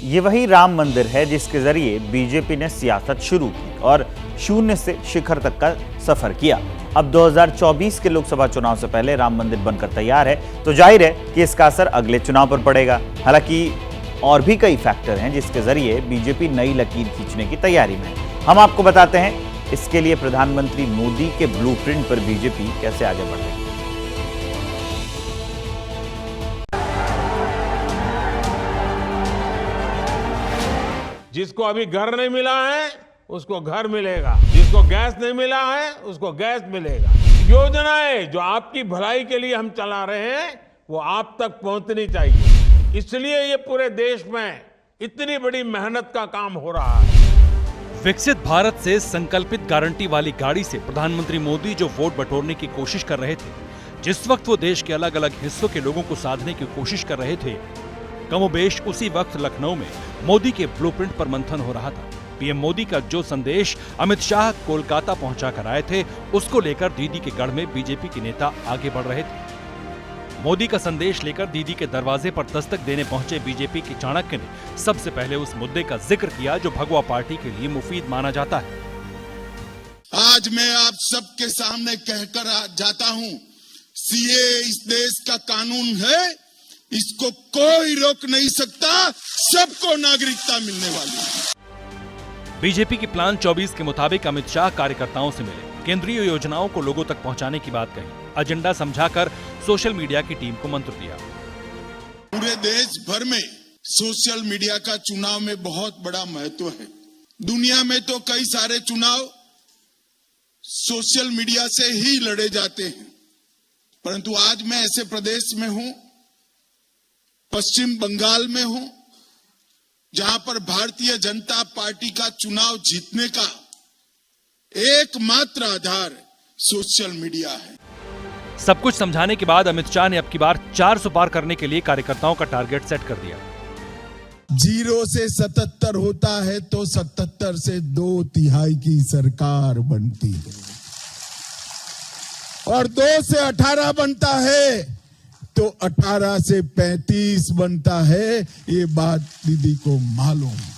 ये वही राम मंदिर है जिसके जरिए बीजेपी ने सियासत शुरू की और शून्य से शिखर तक का सफर किया। अब 2024 के लोकसभा चुनाव से पहले राम मंदिर बनकर तैयार है, तो जाहिर है कि इसका असर अगले चुनाव पर पड़ेगा। हालांकि और भी कई फैक्टर हैं जिसके जरिए बीजेपी नई लकीर खींचने की तैयारी में है। हम आपको बताते हैं इसके लिए प्रधानमंत्री मोदी के ब्लूप्रिंट पर बीजेपी कैसे आगे बढ़ रही है। जिसको अभी घर नहीं मिला है उसको घर मिलेगा, जिसको गैस नहीं मिला है उसको गैस मिलेगा। योजनाएं जो आपकी भलाई के लिए हम चला रहे हैं वो आप तक पहुंचनी चाहिए, इसलिए ये पूरे देश में इतनी बड़ी मेहनत का काम हो रहा है। विकसित भारत से संकल्पित गारंटी वाली गाड़ी से प्रधानमंत्री मोदी जो वोट बटोरने की कोशिश कर रहे थे, जिस वक्त वो देश के अलग अलग हिस्सों के लोगों को साधने की कोशिश कर रहे थे, कमोबेश उसी वक्त लखनऊ में मोदी के ब्लूप्रिंट पर मंथन हो रहा था। पीएम मोदी का जो संदेश अमित शाह कोलकाता पहुंचा कर आए थे, उसको लेकर दीदी के गढ़ में बीजेपी के नेता आगे बढ़ रहे थे। मोदी का संदेश लेकर दीदी के दरवाजे पर दस्तक देने पहुंचे बीजेपी के चाणक्य ने सबसे पहले उस मुद्दे का जिक्र किया जो भगवा पार्टी के लिए मुफीद माना जाता है। आज मैं आप सबके सामने कहकर जाता हूं, सीए इस देश का कानून है, इसको कोई रोक नहीं सकता, सबको नागरिकता मिलने वाली है। बीजेपी की प्लान 24 के मुताबिक अमित शाह कार्यकर्ताओं से मिले, केंद्रीय योजनाओं को लोगों तक पहुंचाने की बात कही, एजेंडा समझाकर सोशल मीडिया की टीम को मंत्र दिया। पूरे देश भर में सोशल मीडिया का चुनाव में बहुत बड़ा महत्व है। दुनिया में तो कई सारे चुनाव सोशल मीडिया से ही लड़े जाते हैं, परंतु आज मैं ऐसे प्रदेश में हूं, पश्चिम बंगाल में हूं, जहां पर भारतीय जनता पार्टी का चुनाव जीतने का एकमात्र आधार सोशल मीडिया है। सब कुछ समझाने के बाद अमित शाह ने अब की बार 400 पार करने के लिए कार्यकर्ताओं का टारगेट सेट कर दिया। 0 से 77 होता है तो 77 से 2/3 की सरकार बनती है, और 2 से 18 बनता है तो 18 से 35 बनता है। ये बात दीदी को मालूम है।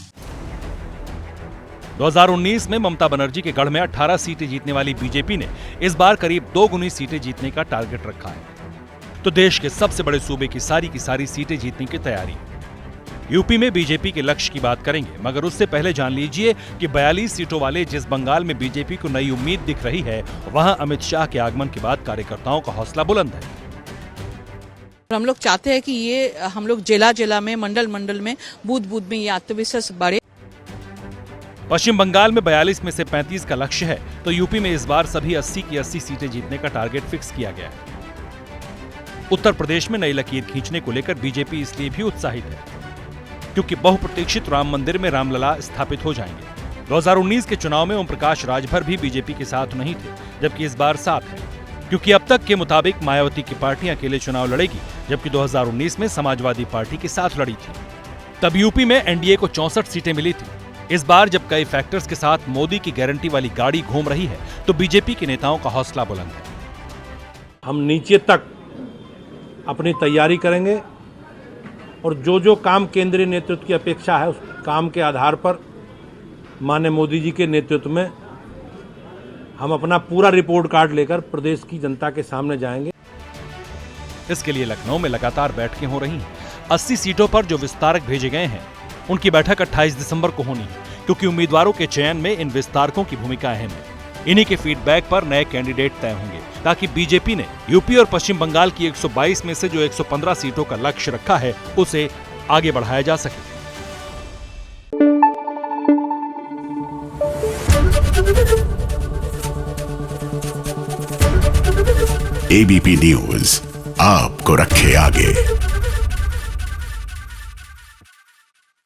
2019 में ममता बनर्जी के गढ़ में 18 सीटें जीतने वाली बीजेपी ने इस बार करीब 2 गुनी सीटें जीतने का टारगेट रखा है, तो देश के सबसे बड़े सूबे की सारी सीटें जीतने की तैयारी। यूपी में बीजेपी के लक्ष्य की बात करेंगे, मगर उससे पहले जान लीजिए कि 42 सीटों वाले जिस बंगाल में बीजेपी को नई उम्मीद दिख रही है, वहां अमित शाह के आगमन के बाद कार्यकर्ताओं का हौसला बुलंद है। हम लोग चाहते हैं कि ये हम लोग जिला जिला में, मंडल मंडल में, बूथ बूथ में ये आत्मविश्वास बढ़े। पश्चिम बंगाल में 42 में से 35 का लक्ष्य है, तो यूपी में इस बार सभी 80 की 80 सीटें जीतने का टारगेट फिक्स किया गया है। उत्तर प्रदेश में नई लकीर खींचने को लेकर बीजेपी इसलिए भी उत्साहित है क्योंकि बहुप्रतीक्षित राम मंदिर में रामलला स्थापित हो जाएंगे। 2019 के चुनाव में ओम प्रकाश राजभर भी बीजेपी के साथ नहीं थे, जबकि इस बार साथ है, क्योंकि अब तक के मुताबिक मायावती की पार्टी अकेले चुनाव लड़ेगी, जबकि 2019 में समाजवादी पार्टी के साथ लड़ी थी। तब यूपी में एनडीए को 64 सीटें मिली थी। इस बार जब कई फैक्टर्स के साथ मोदी की गारंटी वाली गाड़ी घूम रही है, तो बीजेपी के नेताओं का हौसला बुलंद है। हम नीचे तक अपनी तैयारी करेंगे और जो काम केंद्रीय नेतृत्व की अपेक्षा है, उस काम के आधार पर माननीय मोदी जी के नेतृत्व में हम अपना पूरा रिपोर्ट कार्ड लेकर प्रदेश की जनता के सामने जाएंगे। इसके लिए लखनऊ में लगातार बैठकें हो रही हैं। 80 सीटों पर जो विस्तारक भेजे गए हैं, उनकी बैठक 28 दिसंबर को होनी है, क्योंकि उम्मीदवारों के चयन में इन विस्तारकों की भूमिका अहम है। इन्हीं के फीडबैक पर नए कैंडिडेट तय होंगे, ताकि बीजेपी ने यूपी और पश्चिम बंगाल की 122 में से जो 115 सीटों का लक्ष्य रखा है, उसे आगे बढ़ाया जा सके। एबीपी न्यूज आपको रखे आगे।